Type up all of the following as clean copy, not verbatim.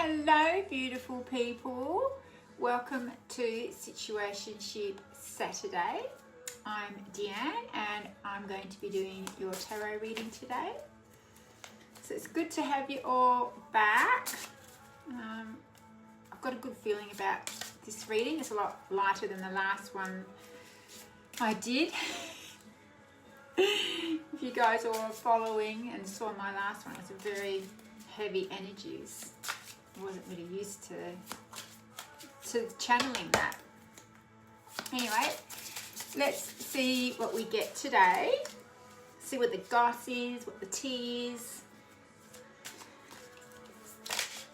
Hello, beautiful people. Welcome to Situationship Saturday. I'm Deanne and I'm going to be doing your tarot reading today. So it's good to have you all back. I've got a good feeling about this reading. It's a lot lighter than the last one I did. If you guys all are following and saw my last one, it's a very heavy energies. I wasn't really used to channeling that. Anyway, let's see what we get today. See what the goss is, what the tea is.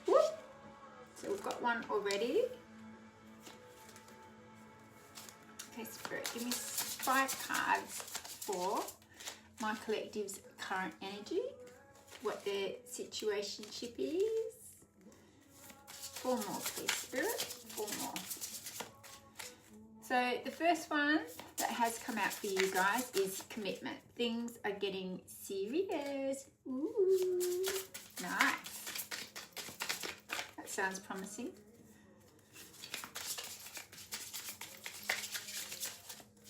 Whoop. So we've got one already. Okay, Spirit, give me 5 cards for my collective's current energy, what their situationship is. 4 more, please, Spirit. 4 more. So the first one that has come out for you guys is commitment. Things are getting serious. Ooh, nice. That sounds promising.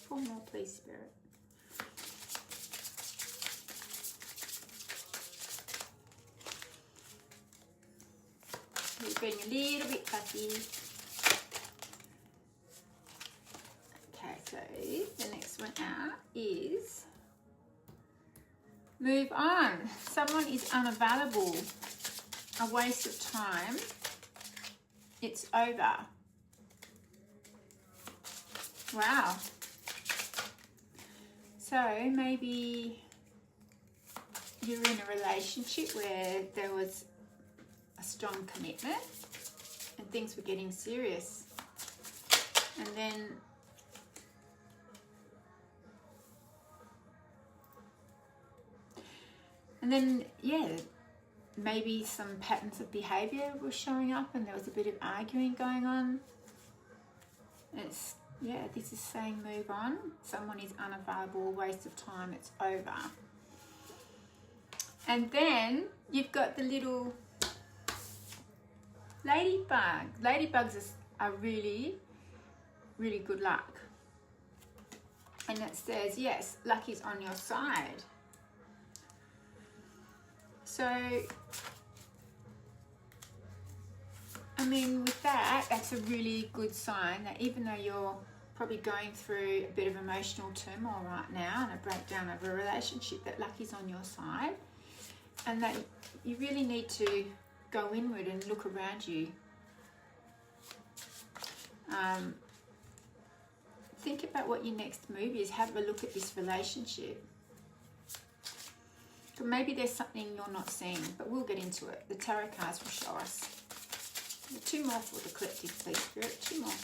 4 more, please, Spirit. We're being a little bit fussy. Okay, so the next one out is move on. Someone is unavailable. A waste of time. It's over. Wow. So maybe you're in a relationship where there was a strong commitment and things were getting serious, and then yeah, maybe some patterns of behavior were showing up and there was a bit of arguing going on. It's, yeah, this is saying move on. Someone is unavailable, waste of time, it's over. And then you've got the little ladybug. Ladybugs are really, really good luck. And it says, yes, luck is on your side. So, I mean, with that, that's a really good sign that even though you're probably going through a bit of emotional turmoil right now and a breakdown of a relationship, that luck is on your side. And that you really need to go inward and look around you. Think about what your next move is. Have a look at this relationship. But maybe there's something you're not seeing, but we'll get into it. The tarot cards will show us. 2 more for the collective, please, Spirit. 2 more.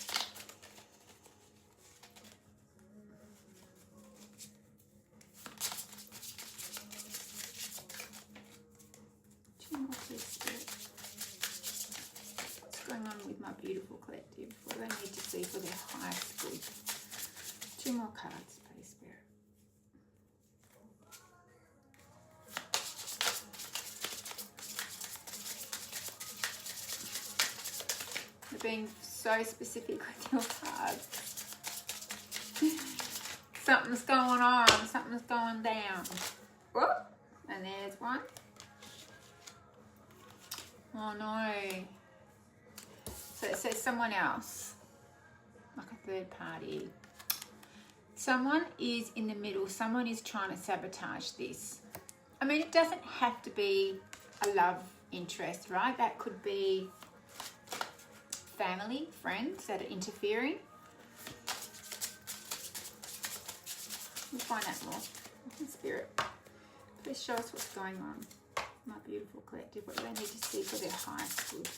With my beautiful collective, what do they need to see for their highest good? 2 more cards, please, Spirit. You're being so specific with your cards. Something's going on, something's going down. Whoop, and there's one. Oh no. So it says someone else, like a third party. Someone is in the middle. Someone is trying to sabotage this. I mean, it doesn't have to be a love interest, right? That could be family, friends that are interfering. We'll find out more. Spirit, please show us what's going on. My beautiful collective, what do they need to see for their highest good?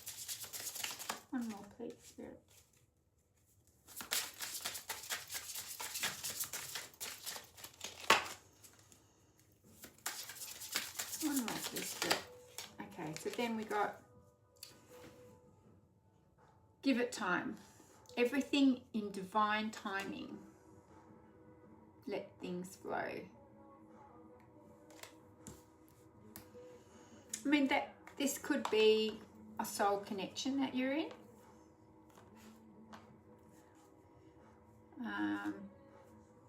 1 more, please, Spirit. One more, please, Spirit. Okay, so then we got give it time. Everything in divine timing. Let things flow. I mean, that this could be a soul connection that you're in.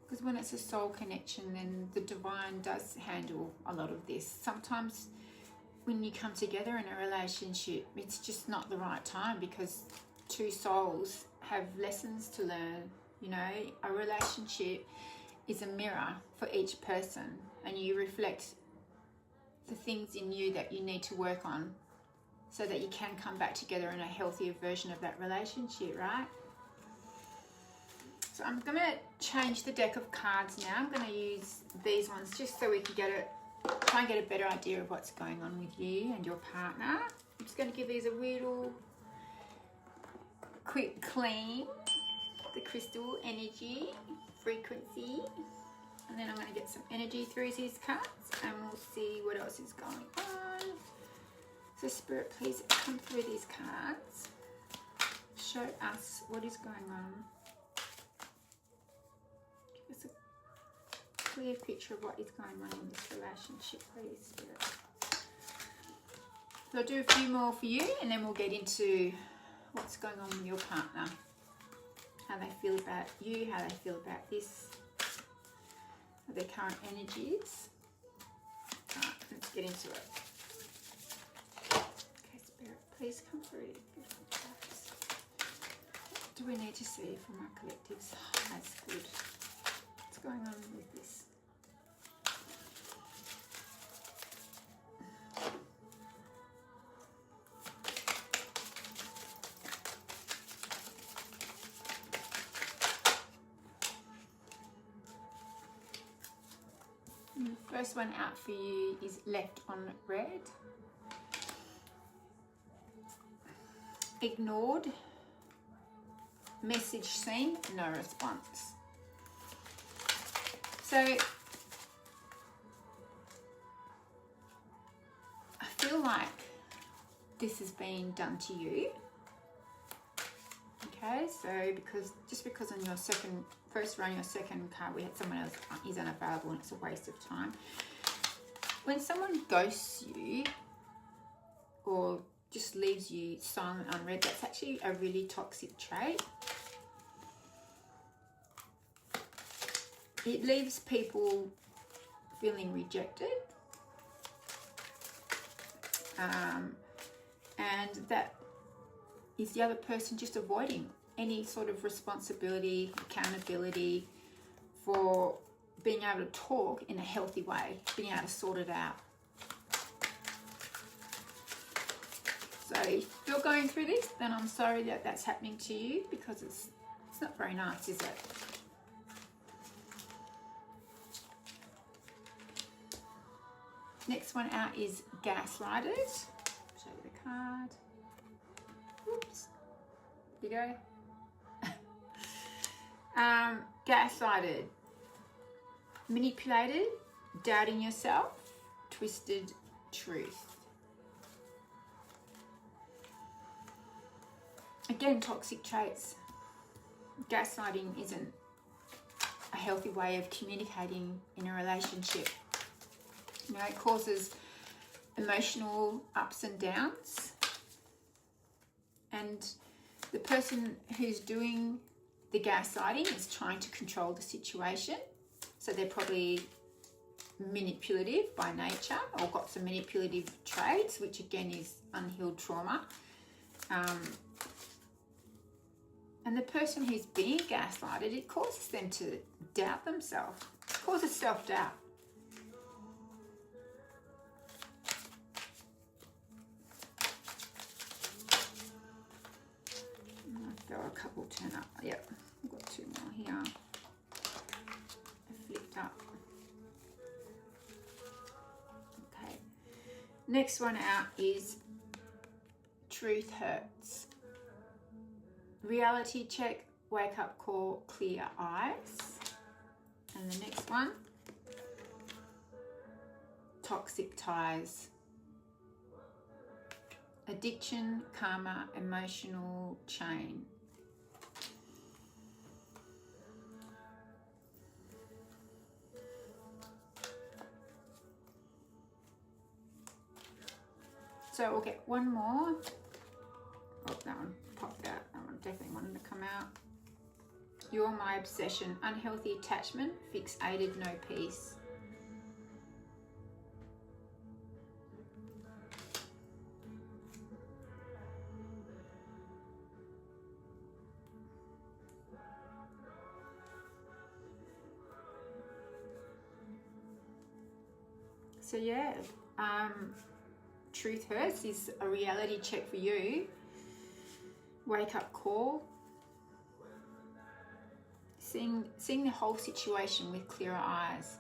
Because when it's a soul connection, then the divine does handle a lot of this. Sometimes when you come together in a relationship, it's just not the right time, because two souls have lessons to learn. You know, a relationship is a mirror for each person, and you reflect the things in you that you need to work on so that you can come back together in a healthier version of that relationship, right? So I'm going to change the deck of cards now. I'm going to use these ones just so we can try and get a better idea of what's going on with you and your partner. I'm just going to give these a little quick clean, the crystal energy, frequency, and then I'm going to get some energy through these cards and we'll see what else is going on. So Spirit, please come through these cards. Show us what is going on. Give us a clear picture of what is going on in this relationship, please, Spirit. So I'll do a few more for you and then we'll get into what's going on with your partner. How they feel about you, how they feel about this, their current energies. Alright, let's get into it. Okay, Spirit, please come through. What do we need to see from our collectives? That's good. What's going on with this? The first one out for you is left on red. Ignored. Message seen, no response. So I feel like this is being done to you. Okay, so because on your first round, your second card, we had someone else is unavailable and it's a waste of time. When someone ghosts you or just leaves you silent, unread, that's actually a really toxic trait. It leaves people feeling rejected. And that is the other person just avoiding any sort of responsibility, accountability for being able to talk in a healthy way, being able to sort it out. So if you're going through this, then I'm sorry that that's happening to you, because it's not very nice, is it? Next one out is gaslighted. Show you the card. Oops. Here you go. Gaslighted. Manipulated. Doubting yourself. Twisted truth. Again, toxic traits. Gaslighting isn't a healthy way of communicating in a relationship. You know, it causes emotional ups and downs. And the person who's doing the gaslighting is trying to control the situation. So they're probably manipulative by nature, or got some manipulative traits, which again is unhealed trauma. And the person who's being gaslighted, it causes them to doubt themselves. It causes self-doubt. There were a couple turn up. Yep, I've got two more here. I flipped up. Okay. Next one out is truth hurts. Reality check, wake up call, clear eyes. And the next one, toxic ties. Addiction, karma, emotional chain. So we'll get one more Oh, that one popped out. That one definitely wanted to come out. You're my obsession. Unhealthy attachment. Fixated, no peace. So yeah, truth hurts is a reality check for you. Wake up call. Seeing the whole situation with clearer eyes.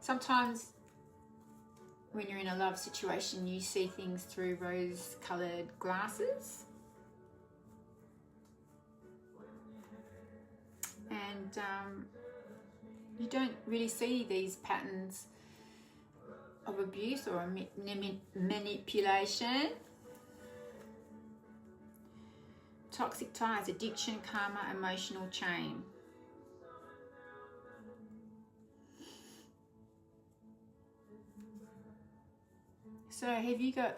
Sometimes when you're in a love situation, you see things through rose-coloured glasses. And you don't really see these patterns of abuse or manipulation. Toxic ties, addiction, karma, emotional chain. So have you got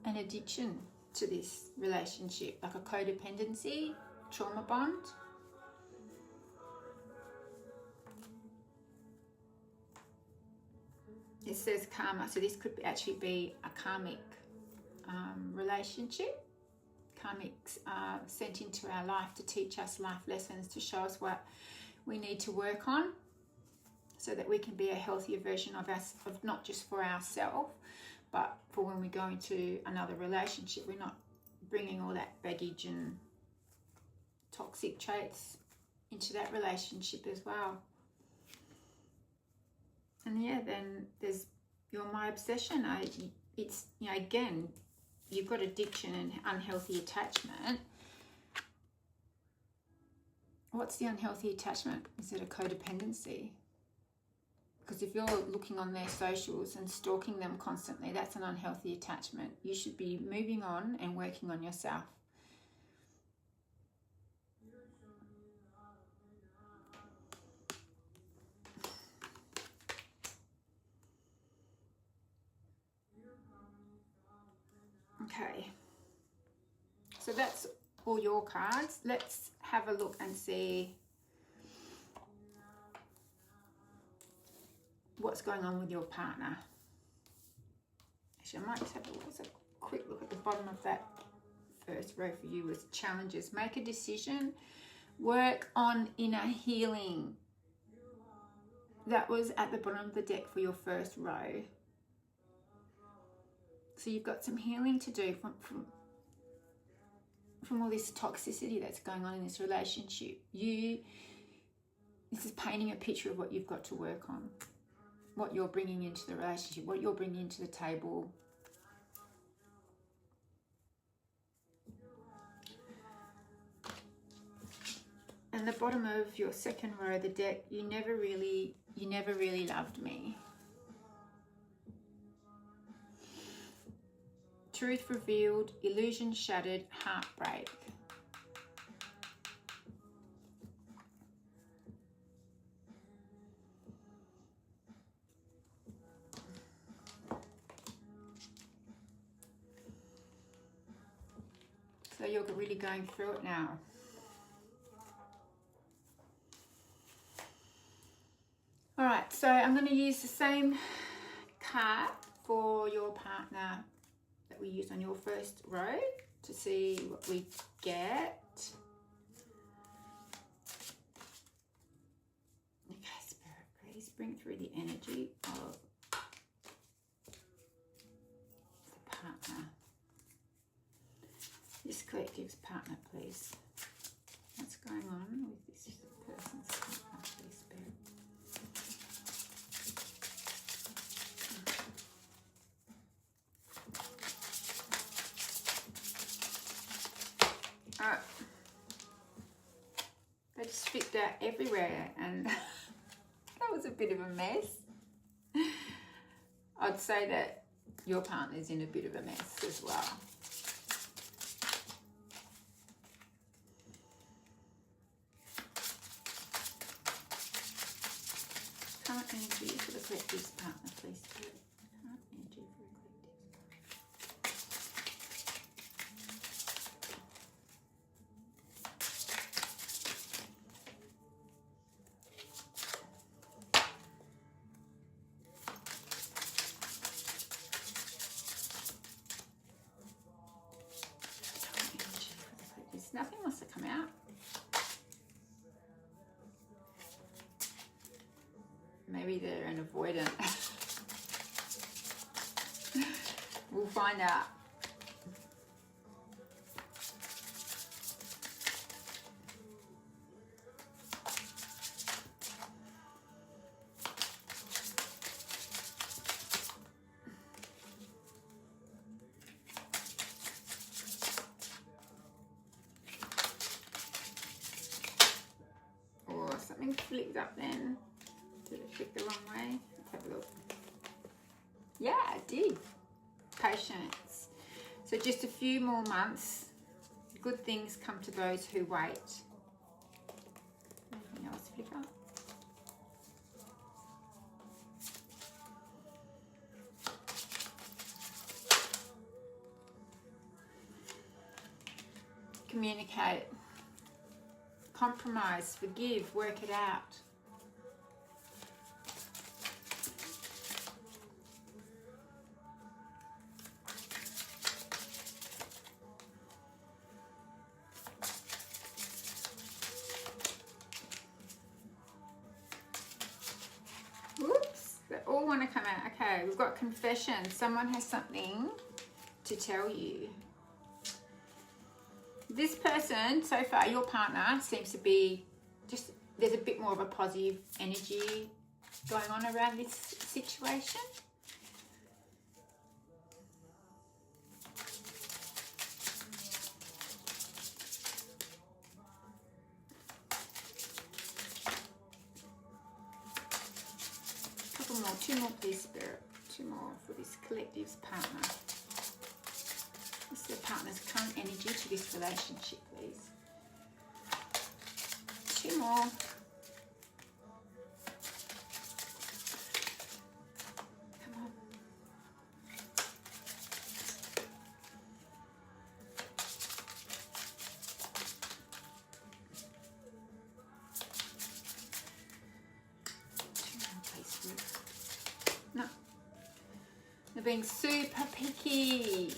an addiction to this relationship, like a codependency, trauma bond? It says karma, so this could actually be a karmic relationship. Karmics are sent into our life to teach us life lessons, to show us what we need to work on so that we can be a healthier version of us, of not just for ourselves, but for when we go into another relationship. We're not bringing all that baggage and toxic traits into that relationship as well. And yeah, then there's you're my obsession. It's, you know, again, you've got addiction and unhealthy attachment. What's the unhealthy attachment? Is it a codependency? Because if you're looking on their socials and stalking them constantly, that's an unhealthy attachment. You should be moving on and working on yourself. Okay, so that's all your cards. Let's have a look and see what's going on with your partner. Actually, I might just have a quick look at the bottom of that first row for you with challenges. Make a decision. Work on inner healing. That was at the bottom of the deck for your first row. So you've got some healing to do from all this toxicity that's going on in this relationship. This is painting a picture of what you've got to work on, what you're bringing into the relationship, what you're bringing to the table. And the bottom of your second row of the deck, you never really loved me. Truth revealed, illusion shattered, heartbreak. So you're really going through it now. All right, so I'm going to use the same card for your partner that we used on your first row to see what we get. Okay, Spirit, please bring through the energy of the partner. This collective's partner, please. What's going on with this person's partner, please, Spirit? Alright. They just flipped out everywhere and that was a bit of a mess. I'd say that your partner's in a bit of a mess as well. Current energy for the collective's partner, please. Current energy for the collective's partner. avoidant. We'll find out. Or something flicked up then. Did it flick the wrong way? Let's have a look. Yeah, it did. Patience. So just a few more months. Good things come to those who wait. Anything else flicker? Communicate. Compromise. Forgive. Work it out. Whoops, they all want to come out. Okay, we've got confession. Someone has something to tell you. This person, so far, your partner, seems to be just, there's a bit more of a positive energy going on around this situation. Two more please, Spirit. Two more for this collective's partner. What's the partner's current energy to this relationship, please? Two more. Come on. Two more please, Spirit. No. They're being super picky.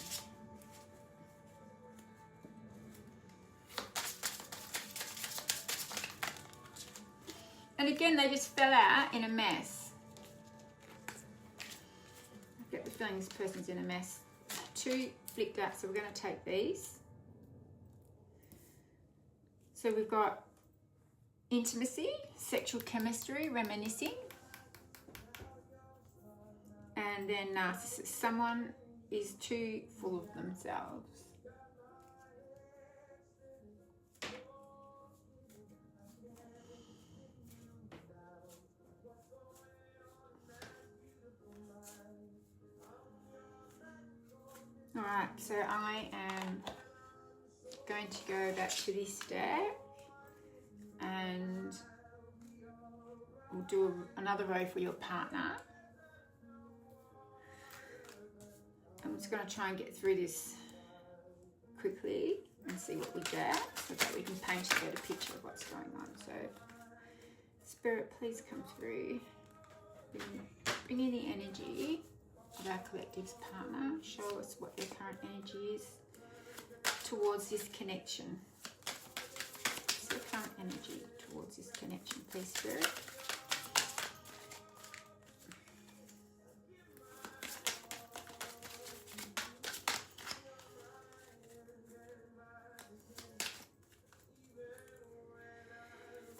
And again, they just fell out in a mess. I get the feeling this person's in a mess. Two flicked out, so we're going to take these. So we've got intimacy, sexual chemistry, reminiscing. And then narcissist. Someone is too full of themselves. All right, so I am going to go back to this deck and we'll do another row for your partner. I'm just going to try and get through this quickly and see what we get so that we can paint a better picture of what's going on. So, Spirit, please come through. Bring in the energy of our collective's partner. Show us what their current energy is towards this connection. What's their current energy towards this connection, please, Spirit?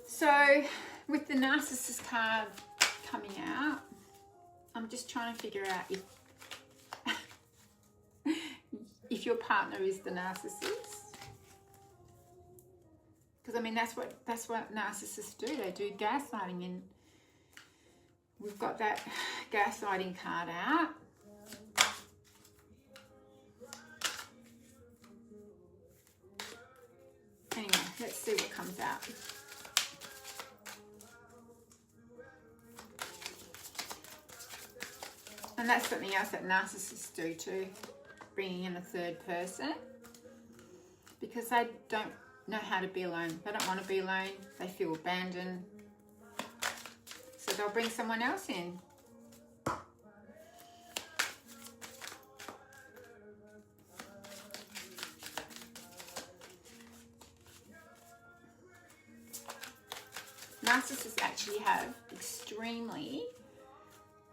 So, with the narcissist card coming out, I'm just trying to figure out if your partner is the narcissist. Because I mean that's what narcissists do. They do gaslighting, and we've got that gaslighting card out. Anyway, let's see what comes out. And that's something else that narcissists do too, bringing in a third person, because they don't know how to be alone. They don't want to be alone. They feel abandoned. So they'll bring someone else in. Narcissists actually have extremely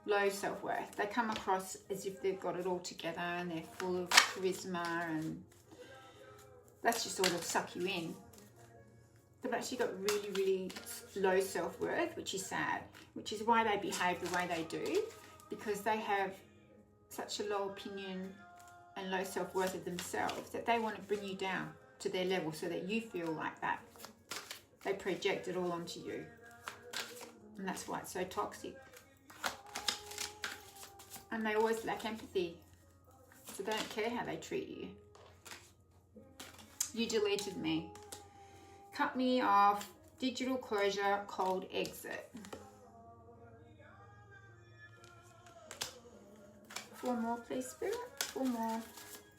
low self-worth. They come across as if they've got it all together and they're full of charisma, and that's just sort of suck you in. They've actually got really, really low self-worth, which is sad, which is why they behave the way they do, because they have such a low opinion and low self-worth of themselves that they want to bring you down to their level so that you feel like that. They project it all onto you. And that's why it's so toxic. And they always lack empathy. So they don't care how they treat you. You deleted me. Cut me off. Digital closure. Cold exit. 4 more, please, Spirit. 4 more.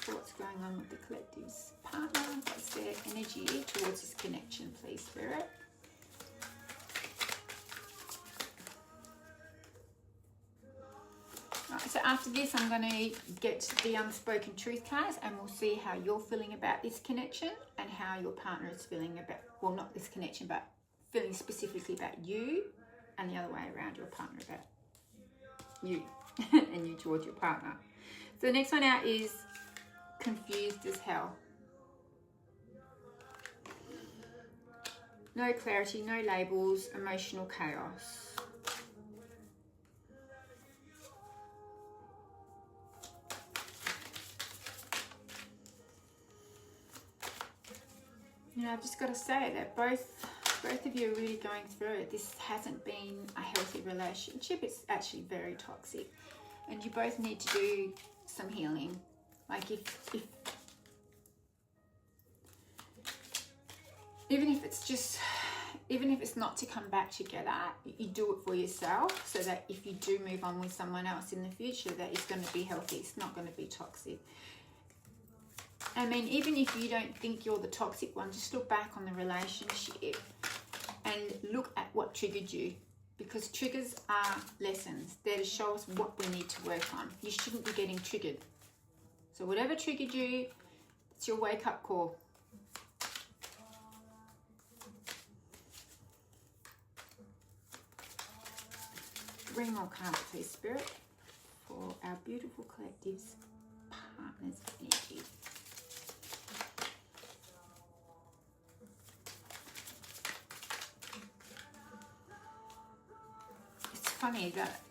What's going on with the collective's partner? What's their energy towards this connection, please, Spirit? Right, so after this, I'm going to get the unspoken truth cards, and we'll see how you're feeling about this connection and how your partner is feeling about, well, not this connection, but feeling specifically about you, and the other way around, your partner about you and you towards your partner. So the next one out is confused as hell. No clarity, no labels, emotional chaos. You know, I've just got to say that both of you are really going through it. This hasn't been a healthy relationship. It's actually very toxic. And you both need to do some healing. Like even if it's not to come back together, you do it for yourself, so that if you do move on with someone else in the future, that it's going to be healthy. It's not going to be toxic. I mean, even if you don't think you're the toxic one, just look back on the relationship and look at what triggered you. Because triggers are lessons. They're to show us what we need to work on. You shouldn't be getting triggered. So whatever triggered you, it's your wake-up call. Bring more cards, please, Spirit, for our beautiful collective's partner's energy. Funny that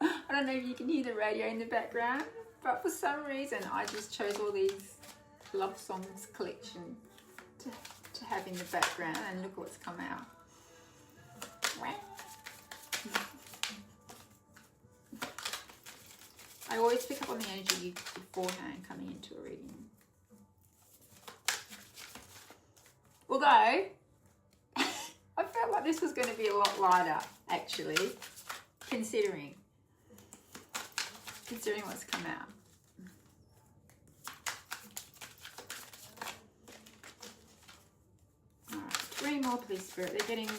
I don't know if you can hear the radio in the background, but for some reason I just chose all these love songs collection to have in the background, and look what's come out. I always pick up on the energy beforehand coming into a reading. Although I felt like this was going to be a lot lighter, actually, considering what's come out. All right, 3 more, please, Spirit. They're getting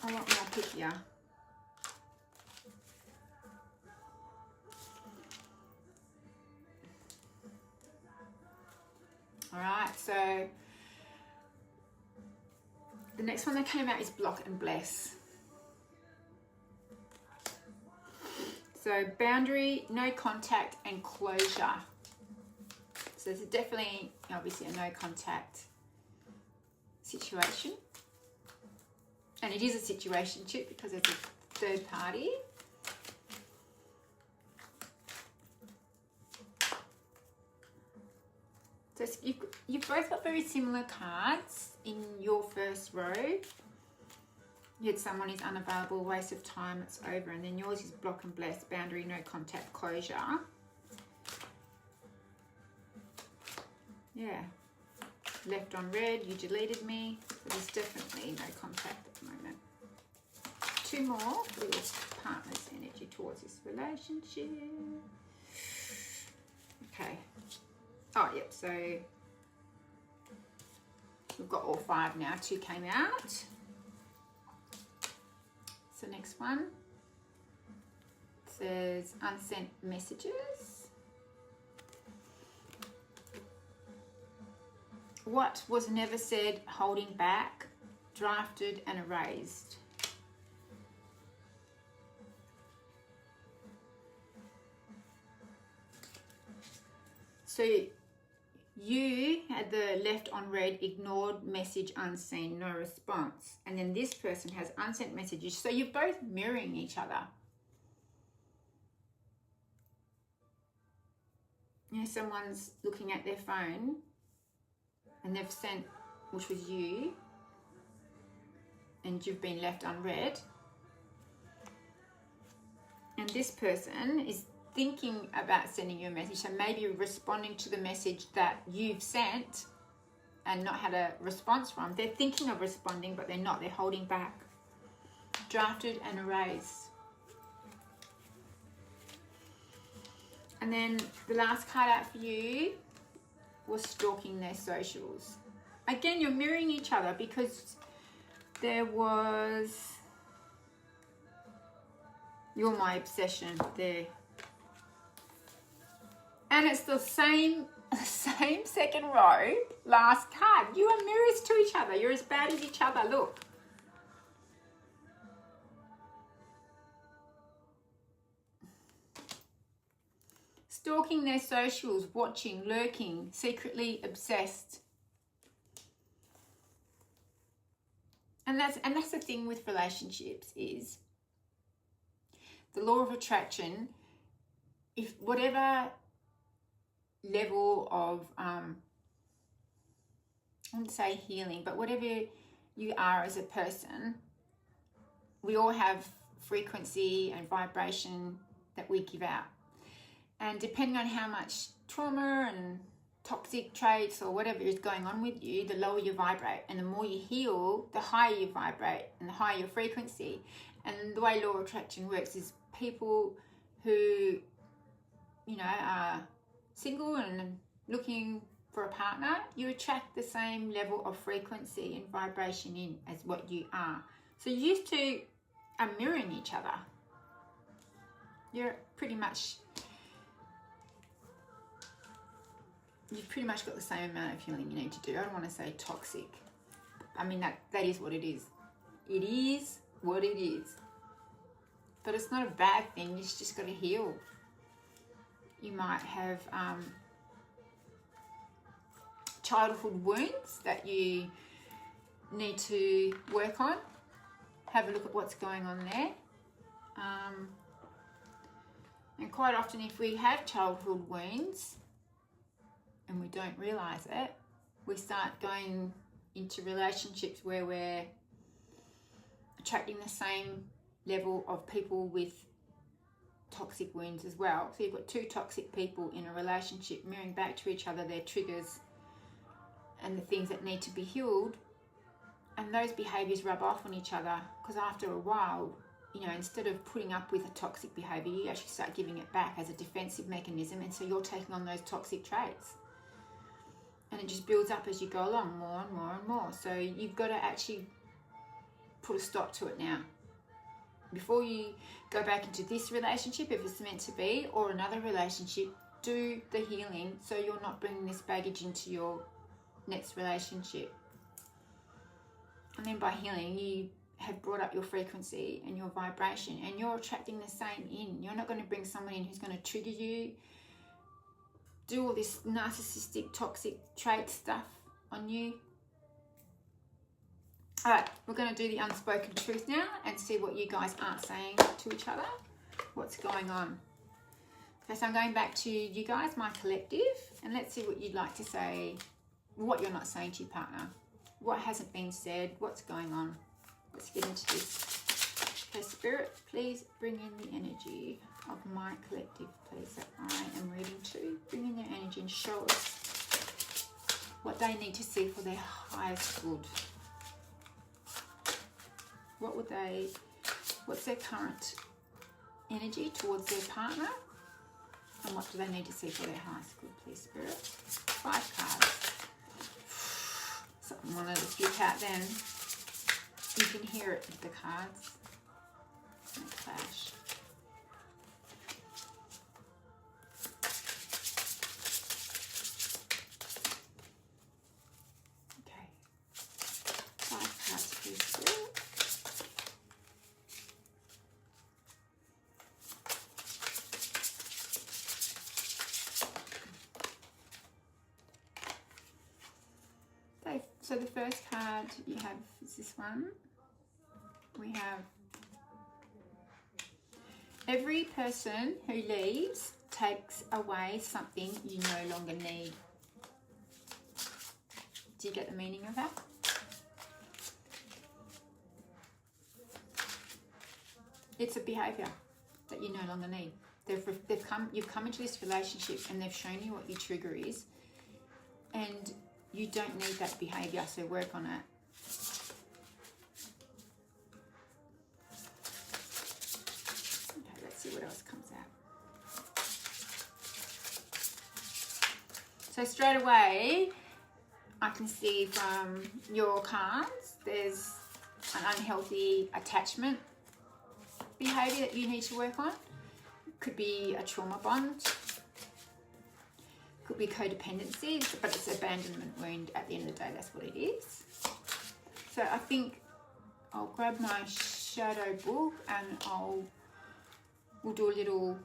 a lot more pickier. All right, so the next one that came out is block and bless. So boundary, no contact, and closure. So there's definitely, obviously, a no contact situation. And it is a situationship because there's a third party. So you've both got very similar cards in your first row. You had someone who's unavailable, waste of time, it's over, and then yours is block and bless, boundary, no contact, closure. Yeah. Left on red, you deleted me. So there's definitely no contact at the moment. 2 more for your partner's energy towards this relationship. Okay. Oh, yep, so we've got all 5 now. 2 came out. So next one says unsent messages. What was never said, holding back, drafted and erased. So you had the left on red, ignored, message unseen, no response. And then this person has unsent messages. So you're both mirroring each other. You know, someone's looking at their phone and they've sent, which was you, and you've been left unread. And this person is thinking about sending you a message, so maybe responding to the message that you've sent and not had a response from. They're thinking of responding, but they're not. They're holding back. Drafted and erased. And then the last card out for you was stalking their socials. Again, you're mirroring each other because there was, you're my obsession there. And it's the same second row, last card. You are mirrors to each other. You're as bad as each other. Look. Stalking their socials, watching, lurking, secretly obsessed. And that's the thing with relationships is the law of attraction. If whatever level of I wouldn't say healing, but whatever you are as a person, we all have frequency and vibration that we give out. And depending on how much trauma and toxic traits or whatever is going on with you, the lower you vibrate. And the more you heal, the higher you vibrate and the higher your frequency. And the way law of attraction works is people who, you know, are single and looking for a partner, you attract the same level of frequency and vibration in as what you are. So you two are mirroring each other. You've pretty much got the same amount of healing you need to do. I don't want to say toxic. I mean, that is what it is. It is what it is. But it's not a bad thing. You just got to heal. You might have childhood wounds that you need to work on. Have a look at what's going on there. And quite often if we have childhood wounds and we don't realise it, we start going into relationships where we're attracting the same level of people with toxic wounds as well. So you've got two toxic people in a relationship mirroring back to each other their triggers and the things that need to be healed, and those behaviours rub off on each other because after a while, you know, instead of putting up with a toxic behaviour, you actually start giving it back as a defensive mechanism, and so you're taking on those toxic traits. And it just builds up as you go along, more and more and more. So you've got to actually put a stop to it now. Before you go back into this relationship, if it's meant to be, or another relationship, do the healing so you're not bringing this baggage into your next relationship. And then by healing, you have brought up your frequency and your vibration, and you're attracting the same in. You're not going to bring someone in who's going to trigger you, do all this narcissistic, toxic trait stuff on you. All right, we're going to do the unspoken truth now and see what you guys aren't saying to each other. What's going on? Okay, so I'm going back to you guys, my collective, and let's see what you'd like to say, what you're not saying to your partner, what hasn't been said, what's going on. Let's get into this. Okay, Spirit, please bring in the energy of my collective, please, that I am reading to. Bring in their energy and show us what they need to see for their highest good. What's their current energy towards their partner? And what do they need to see for their highest good, please, Spirit? 5 cards. Something wanted to flip out then. You can hear it with the cards. They clash. Okay. 5 cards, please, Spirit. Okay, so the first card you have is this one. We have every person who leaves takes away something you no longer need. Do you get the meaning of that? It's a behaviour that you no longer need. You've come into this relationship and they've shown you what your trigger is, and you don't need that behaviour, so work on it. Okay, let's see what else comes out. So straight away, I can see from your cards, there's an unhealthy attachment behaviour that you need to work on. Could be a trauma bond, could be codependency, but it's an abandonment wound at the end of the day. That's what it is. So I think I'll grab my shadow book and we'll do a little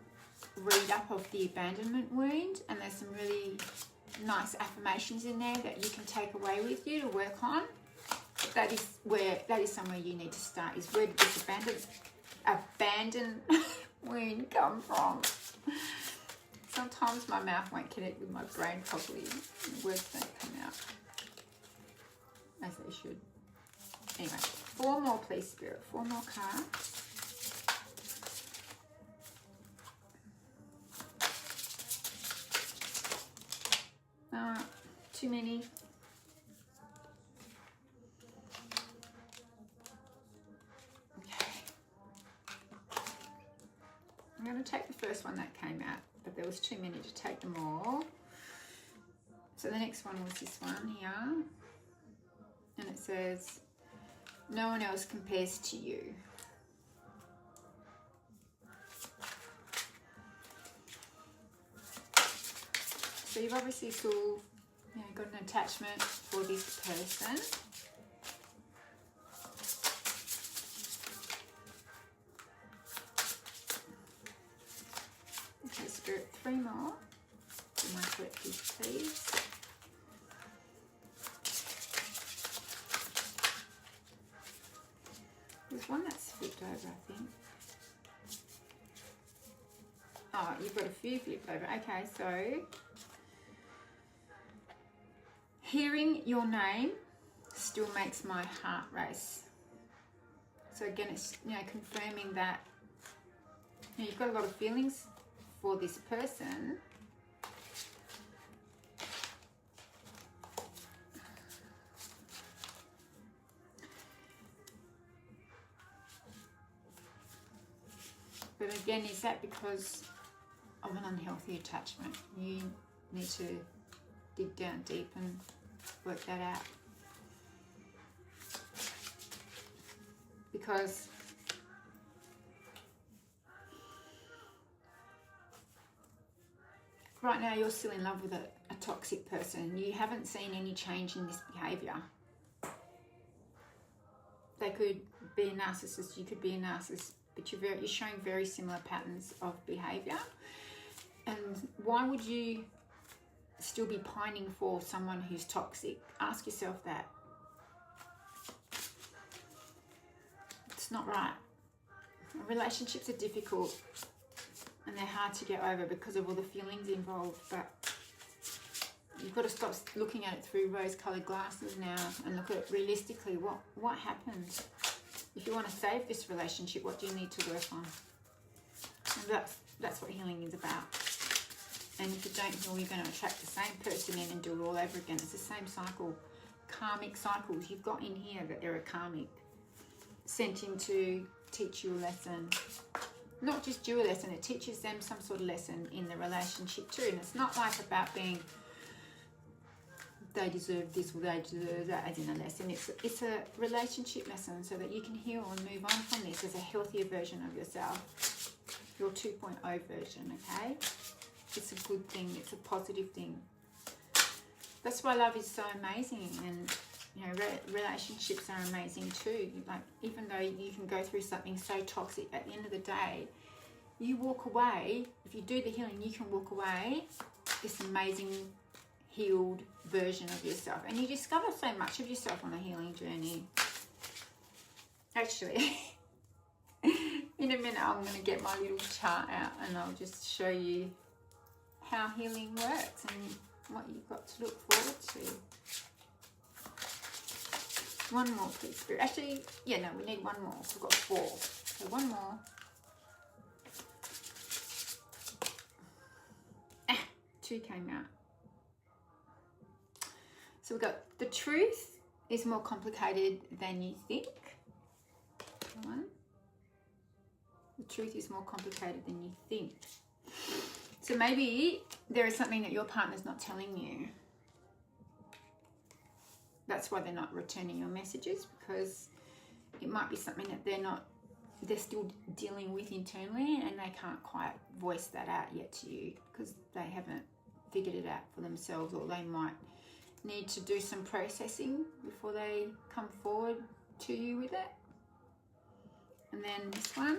read up of the abandonment wound, and there's some really nice affirmations in there that you can take away with you to work on. That is somewhere you need to start, is where did this abandoned wound come from? Sometimes my mouth won't connect with my brain properly. The words don't come out as they should. Anyway, 4 more, please, Spirit. 4 more cards. Too many. I'm going to take the first one that came out, but there was too many to take them all. So the next one was this one here. And it says, no one else compares to you. So you've obviously still, got an attachment for this person. Okay, Spirit, 3 more. Do my collective, please. There's one that's flipped over, I think. Oh, you've got a few flipped over. Okay, so hearing your name still makes my heart race. So again, it's confirming that you've got a lot of feelings for this person. But again, is that because of an unhealthy attachment? You need to dig down deep and work that out. Because right now you're still in love with a toxic person. You haven't seen any change in this behaviour. They could be a narcissist, you could be a narcissist, but you're showing very similar patterns of behaviour. And why would you still be pining for someone who's toxic? Ask yourself that. It's not right. Relationships are difficult and they're hard to get over because of all the feelings involved, but you've got to stop looking at it through rose-coloured glasses now and look at it realistically. What happened? If you want to save this relationship, what do you need to work on? And that's what healing is about. And if you don't heal, you're going to attract the same person in and do it all over again. It's the same cycle. Karmic cycles. You've got in here that they're a karmic, sent in to teach you a lesson. Not just you a lesson, it teaches them some sort of lesson in the relationship too. And it's not like about being, they deserve this or they deserve that, as in a lesson. It's a relationship lesson so that you can heal and move on from this as a healthier version of yourself. Your 2.0 version, okay? It's a good thing, it's a positive thing. That's why love is so amazing, and relationships are amazing too. Like, even though you can go through something so toxic, at the end of the day, you walk away. If you do the healing, you can walk away this amazing, healed version of yourself. And you discover so much of yourself on a healing journey. Actually, in a minute I'm going to get my little chart out and I'll just show you how healing works and what you've got to look forward to. One more, please, Spirit. Actually, yeah, no, we need one more. We've got 4. So one more. 2 came out. So we've got the truth is more complicated than you think. One. The truth is more complicated than you think. So maybe there is something that your partner's not telling you. That's why they're not returning your messages, because it might be something that they're still dealing with internally and they can't quite voice that out yet to you because they haven't figured it out for themselves, or they might need to do some processing before they come forward to you with it. And then this one.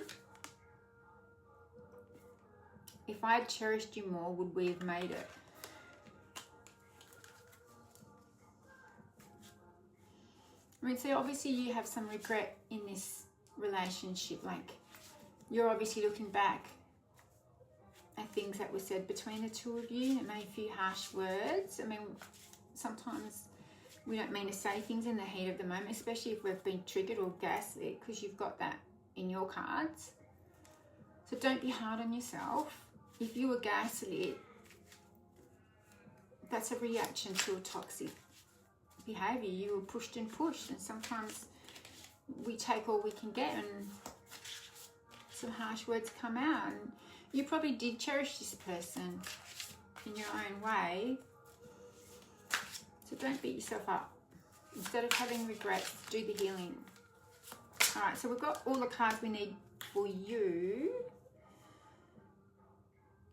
If I had cherished you more, would we have made it? I mean, so obviously you have some regret in this relationship. Like, you're obviously looking back at things that were said between the two of you. It made a few harsh words. I mean, sometimes we don't mean to say things in the heat of the moment, especially if we've been triggered or gaslit, because you've got that in your cards. So don't be hard on yourself. If you were gaslit, that's a reaction to a toxic behavior. You were pushed and pushed, and sometimes we take all we can get and some harsh words come out, and you probably did cherish this person in your own way. So don't beat yourself up. Instead of having regrets, do the healing. All right, so we've got all the cards we need for you.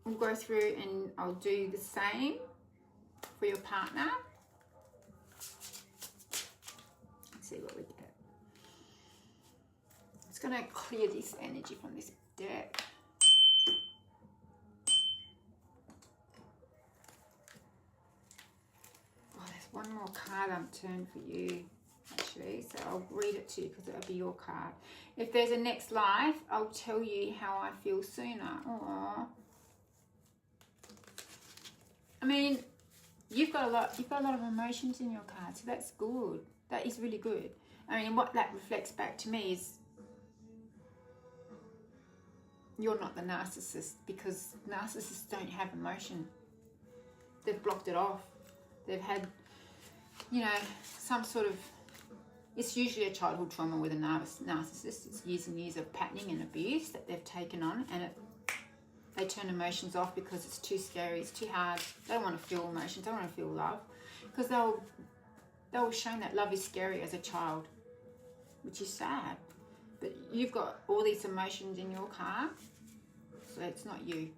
We'll go through and I'll do the same for your partner. Let's see what we get. I'm just going to clear this energy from this deck. Oh, there's one more card I'm turned for you, actually. So I'll read it to you because it'll be your card. If there's a next life, I'll tell you how I feel sooner. Aww. I mean, you've got a lot of emotions in your card, so that's good. That is really good. I mean, what that reflects back to me is you're not the narcissist, because narcissists don't have emotion. They've blocked it off. They've had, you know, some sort of, it's usually a childhood trauma with a narcissist. It's years and years of patterning and abuse that they've taken on, and they turn emotions off because it's too scary, it's too hard. They don't want to feel emotions, they don't want to feel love, because they were shown that love is scary as a child, which is sad. But you've got all these emotions in your card, so it's not you.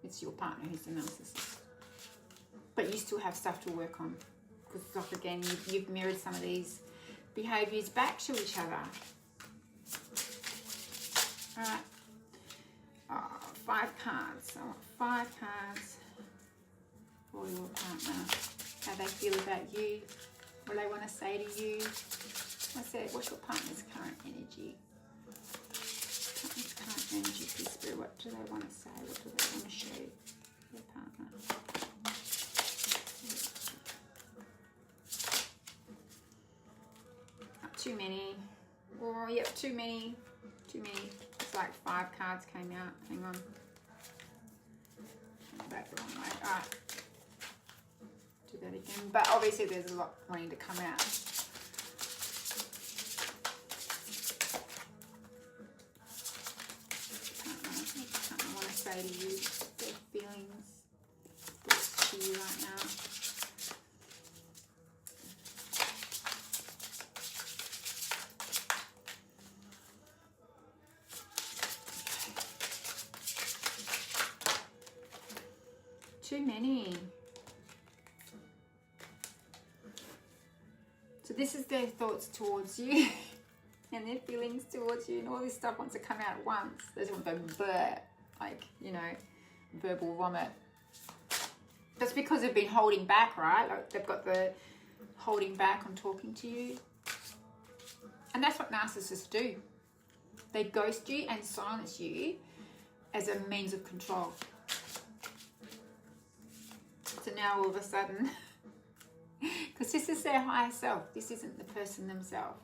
It's your partner who's the narcissist. But you still have stuff to work on, because, like, again, you've mirrored some of these behaviours back to each other. All right. Oh, 5 cards. I want 5 cards for your partner. How they feel about you, what they want to say to you. I said, what's your partner's current energy? Partner's current energy, please, Spirit. What do they want to say? What do they want to show their partner? Not too many. Oh, yep, too many. Too many. It's like 5 cards came out. Hang on. Back the wrong way. Alright. Do that again. But obviously there's a lot wanting to come out. I want to say to you their feelings to you right now. Too many. So this is their thoughts towards you and their feelings towards you, and all this stuff wants to come out at once. They just want to go bleh, like, you know, verbal vomit. That's because they've been holding back, right? Like they've got the holding back on talking to you. And that's what narcissists do. They ghost you and silence you as a means of control. So now all of a sudden, because this is their higher self, this isn't the person themselves.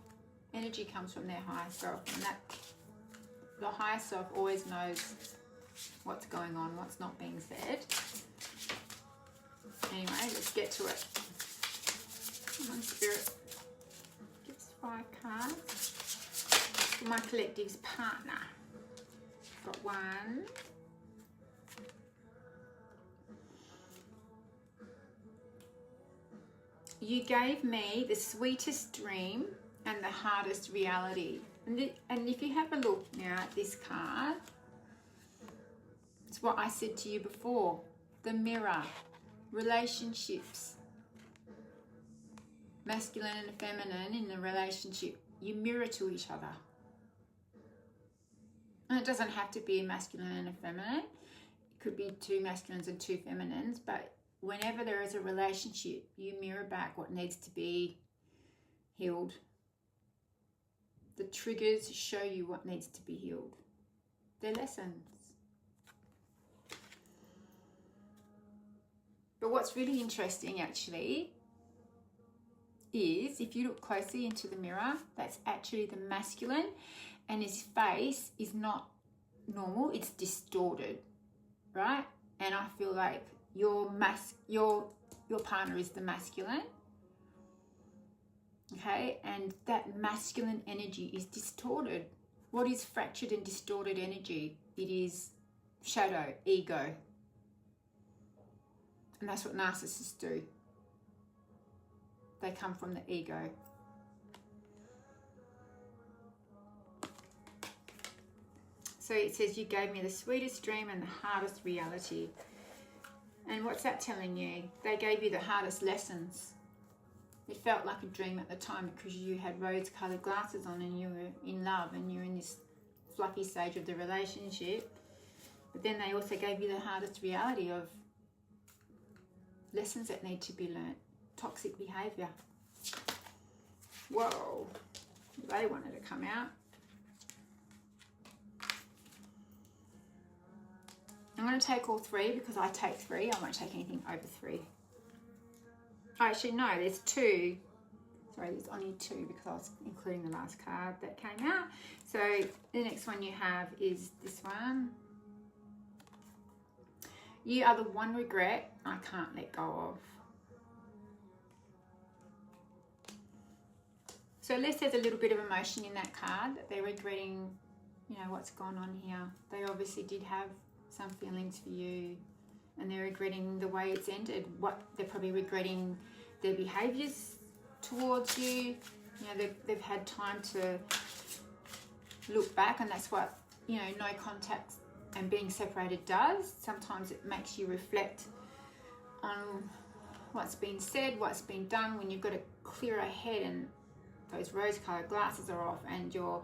Energy comes from their higher self, and that the higher self always knows what's going on, what's not being said. Anyway, let's get to it. Come on, Spirit. Give us 5 cards for my collective's partner. Got 1. You gave me the sweetest dream and the hardest reality. And if you have a look now at this card, it's what I said to you before. The mirror, relationships, masculine and feminine in the relationship. You mirror to each other. And it doesn't have to be a masculine and a feminine. It could be 2 masculines and 2 feminines, but whenever there is a relationship, you mirror back what needs to be healed. The triggers show you what needs to be healed. They're lessons. But what's really interesting actually is if you look closely into the mirror, that's actually the masculine, and his face is not normal, it's distorted, right? And I feel like your partner is the masculine, okay, and that masculine energy is distorted. What is fractured and distorted energy? It is shadow, ego, and that's what narcissists do. They come from the ego. So it says, you gave me the sweetest dream and the hardest reality. And what's that telling you? They gave you the hardest lessons. It felt like a dream at the time because you had rose-coloured glasses on and you were in love and you're in this fluffy stage of the relationship. But then they also gave you the hardest reality of lessons that need to be learnt. Toxic behaviour. Whoa. They wanted to come out. I'm going to take all 3 because I take 3. I won't take anything over 3. Actually, no, there's 2. Sorry, there's only 2 because I was including the last card that came out. So the next one you have is this one. You are the one regret I can't let go of. So at least there's a little bit of emotion in that card that they're regretting, you know, what's gone on here. They obviously did have some feelings for you and they're regretting the way it's ended. They're probably regretting their behaviours towards you. You know, they've had time to look back, and that's what, you know, no contact and being separated does. Sometimes it makes you reflect on what's been said, what's been done, when you've got a clearer head and those rose-coloured glasses are off and your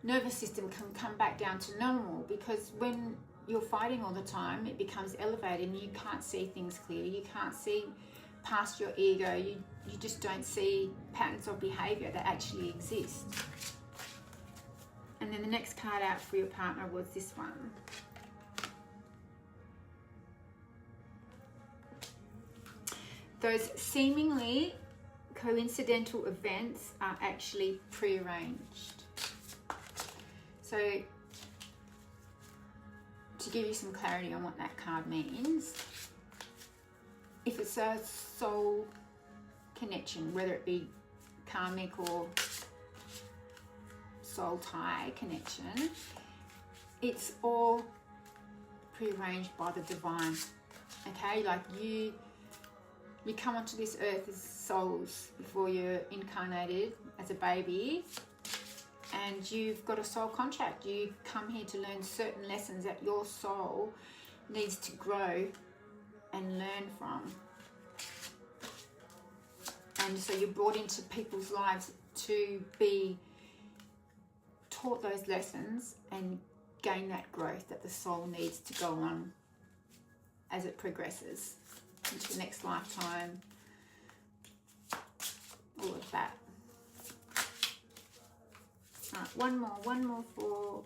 nervous system can come back down to normal, because when you're fighting all the time, it becomes elevated and you can't see things clearly. You can't see past your ego. You just don't see patterns of behaviour that actually exist. And then the next card out for your partner was this one. Those seemingly coincidental events are actually prearranged. So to give you some clarity on what that card means, if it's a soul connection, whether it be karmic or soul tie connection, it's all prearranged by the divine. Okay, like you come onto this earth as souls before you're incarnated as a baby, and you've got a soul contract. You come here to learn certain lessons that your soul needs to grow and learn from. And so you're brought into people's lives to be taught those lessons and gain that growth that the soul needs to go on as it progresses. into the next lifetime, all of that. All right, one more for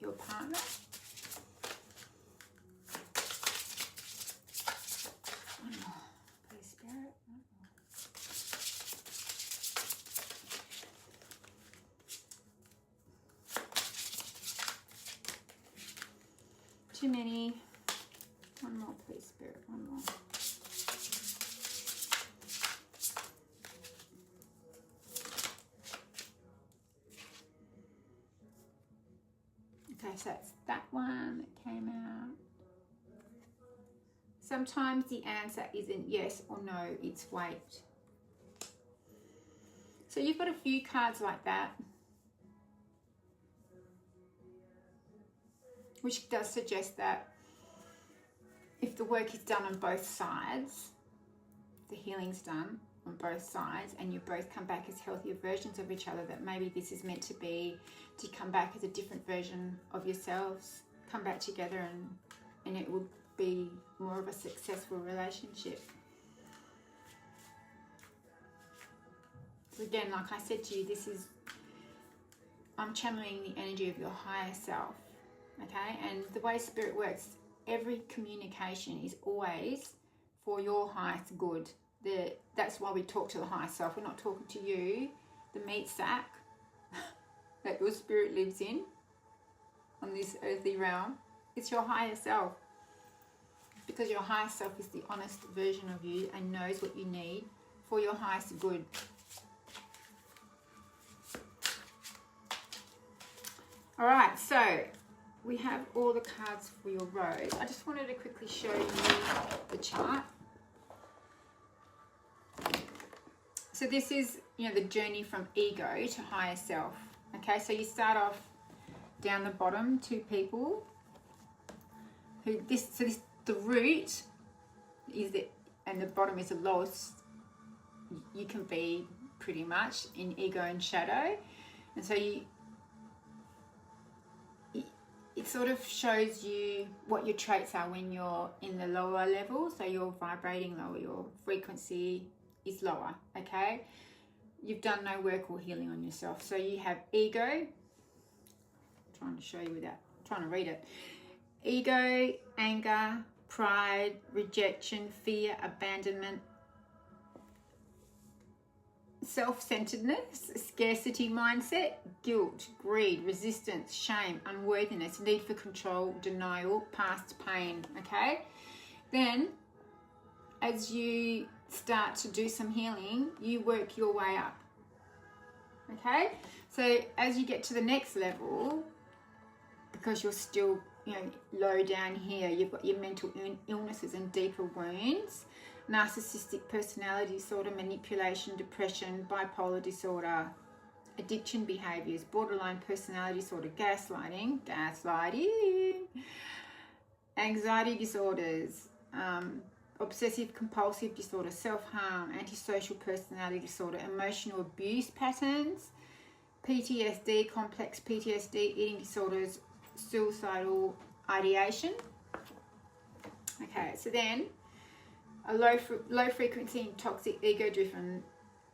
your partner. One more, please, Spirit. One more. Too many. One more, please, Spirit. One more. Okay, so that's that one that came out. Sometimes the answer isn't yes or no, it's wait. So you've got a few cards like that, which does suggest that if the work is done on both sides, the healing's done on both sides, and you both come back as healthier versions of each other, that maybe this is meant to be to come back as a different version of yourselves, come back together, and it will be more of a successful relationship. So again, like I said to you, I'm channeling the energy of your higher self, okay? And the way Spirit works, every communication is always for your highest good. That's why we talk to the higher self. We're not talking to you, the meat sack that your spirit lives in on this earthly realm. It's your higher self, because your higher self is the honest version of you and knows what you need for your highest good. All right, so we have all the cards for your rose. I just wanted to quickly show you the chart. So this is, the journey from ego to higher self. Okay, so you start off down the bottom, two people who the root is it, and the bottom is the lowest you can be, pretty much, in ego and shadow. And so it sort of shows you what your traits are when you're in the lower level. So you're vibrating lower, your frequency is lower, okay? You've done no work or healing on yourself. So you have ego. I'm trying to show you without trying to read it. Ego, anger, pride, rejection, fear, abandonment, self-centeredness, scarcity mindset, guilt, greed, resistance, shame, unworthiness, need for control, denial, past pain, okay? Then, as you start to do some healing, you work your way up, okay? So as you get to the next level, because you're still, low down here, you've got your mental illnesses and deeper wounds, narcissistic personality disorder, manipulation, depression, bipolar disorder, addiction behaviors, borderline personality disorder, gaslighting, anxiety disorders, obsessive compulsive disorder, self-harm, antisocial personality disorder, emotional abuse patterns, PTSD, complex PTSD, eating disorders, suicidal ideation. Okay, so then a low frequency and toxic ego driven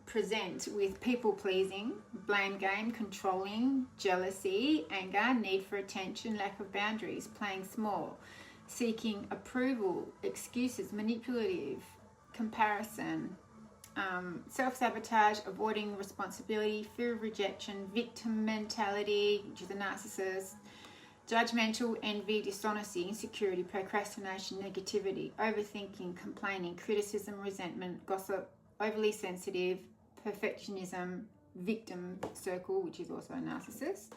present with people pleasing, blame game, controlling, jealousy, anger, need for attention, lack of boundaries, playing small, seeking approval, excuses, manipulative, comparison, self-sabotage, avoiding responsibility, fear of rejection, victim mentality, which is a narcissist, judgmental, envy, dishonesty, insecurity, procrastination, negativity, overthinking, complaining, criticism, resentment, gossip, overly sensitive, perfectionism, victim circle, which is also a narcissist.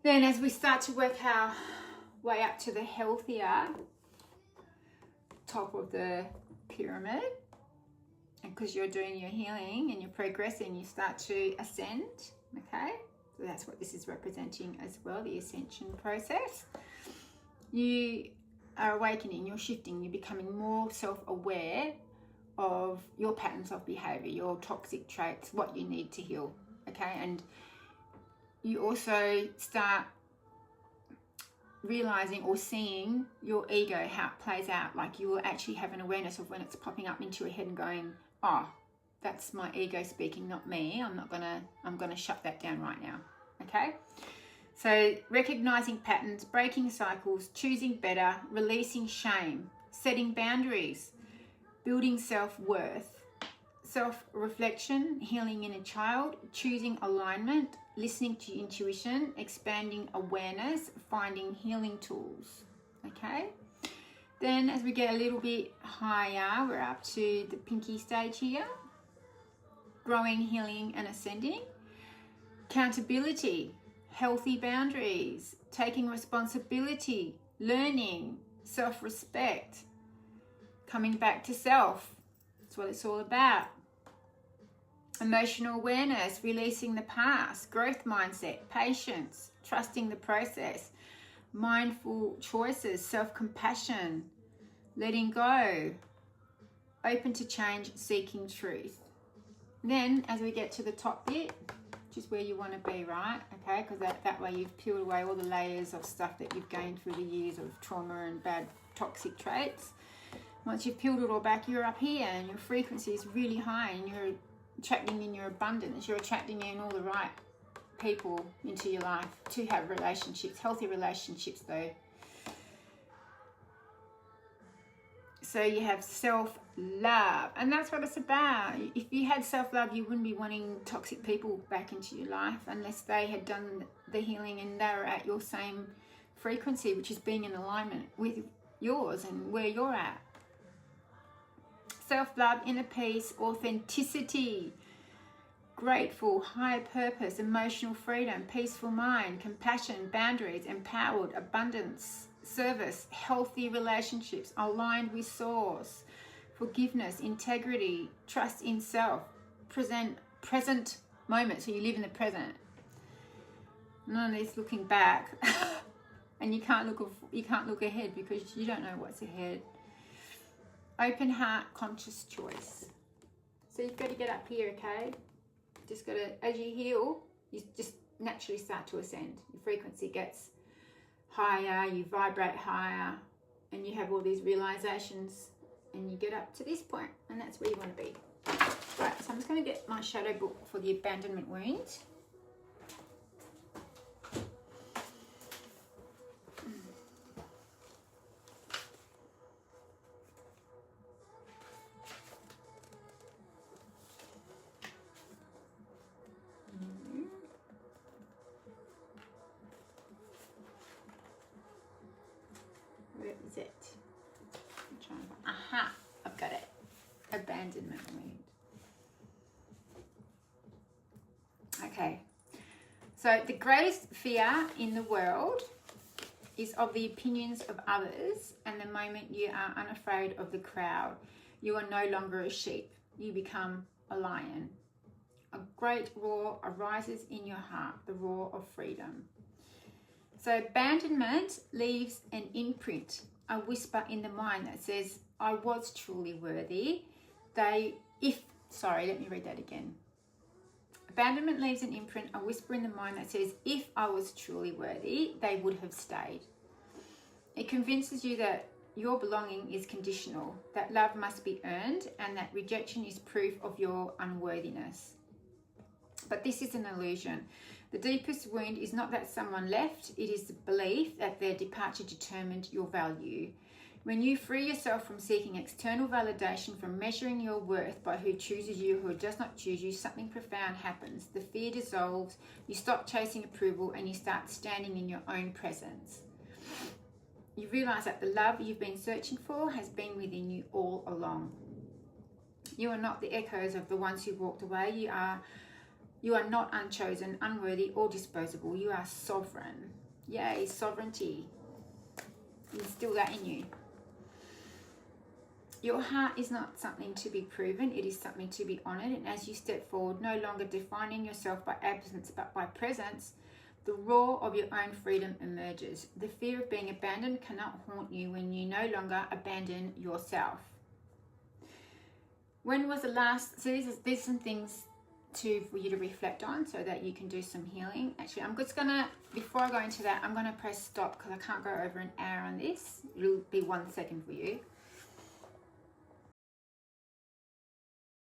Then as we start to work our way up to the healthier top of the pyramid, and because you're doing your healing and you're progressing, you start to ascend, okay? So that's what this is representing as well, the ascension process. You are awakening, you're shifting, you're becoming more self-aware of your patterns of behavior, your toxic traits, what you need to heal, okay? And you also start realizing or seeing your ego, how it plays out. Like you will actually have an awareness of when it's popping up into your head and going, oh, that's my ego speaking, not me. I'm gonna shut that down right now. Okay? So recognizing patterns, breaking cycles, choosing better, releasing shame, setting boundaries, building self-worth, self-reflection, healing inner child, choosing alignment, listening to intuition, expanding awareness, finding healing tools. Okay? Then as we get a little bit higher, we're up to the pinky stage here. Growing, healing, and ascending. Accountability, healthy boundaries, taking responsibility, learning, self-respect, coming back to self. That's what it's all about. Emotional awareness, releasing the past, growth mindset, patience, trusting the process, mindful choices, self-compassion, letting go, open to change, seeking truth. Then as we get to the top bit, which is where you want to be, right? Okay, because that way you've peeled away all the layers of stuff that you've gained through the years of trauma and bad toxic traits. Once you've peeled it all back, you're up here and your frequency is really high and you're attracting in your abundance. You're attracting in all the right people into your life to have relationships, healthy relationships though. So you have self-love, and that's what it's about. If you had self-love, you wouldn't be wanting toxic people back into your life unless they had done the healing and they were at your same frequency, which is being in alignment with yours and where you're at. Self-love, inner peace, authenticity, grateful, higher purpose, emotional freedom, peaceful mind, compassion, boundaries, empowered, abundance, service, healthy relationships, aligned with source, forgiveness, integrity, trust in self, present moment. So you live in the present. None of this looking back, and you can't look ahead because you don't know what's ahead. Open heart, conscious choice. So you've got to get up here, okay? Just got to, as you heal, you just naturally start to ascend. Your frequency gets higher, you vibrate higher, and you have all these realizations, and you get up to this point, and that's where you want to be. Right, so I'm just going to get my shadow book for the abandonment wound. Where is it? I'm trying to find. Aha! I've got it. Abandonment wound. Okay. So the greatest fear in the world is of the opinions of others, and the moment you are unafraid of the crowd, you are no longer a sheep. You become a lion. A great roar arises in your heart, the roar of freedom. So abandonment leaves an imprint, a whisper in the mind that says, I was truly worthy. Let me read that again. Abandonment leaves an imprint, a whisper in the mind that says, if I was truly worthy, they would have stayed. It convinces you that your belonging is conditional, that love must be earned, and that rejection is proof of your unworthiness. But this is an illusion. The deepest wound is not that someone left, it is the belief that their departure determined your value. When you free yourself from seeking external validation, from measuring your worth by who chooses you, who does not choose you, something profound happens. The fear dissolves, you stop chasing approval, and you start standing in your own presence. You realize that the love you've been searching for has been within you all along. You are not the echoes of the ones who walked away. You are not unchosen, unworthy, or disposable. You are sovereign. Yay, sovereignty. Instill that in you. Your heart is not something to be proven. It is something to be honoured. And as you step forward, no longer defining yourself by absence but by presence, the roar of your own freedom emerges. The fear of being abandoned cannot haunt you when you no longer abandon yourself. When was the last... So these are some things for you to reflect on so that you can do some healing. Actually, I'm just gonna, before I go into that, I'm gonna press stop because I can't go over an hour on this. It'll be 1 second for you.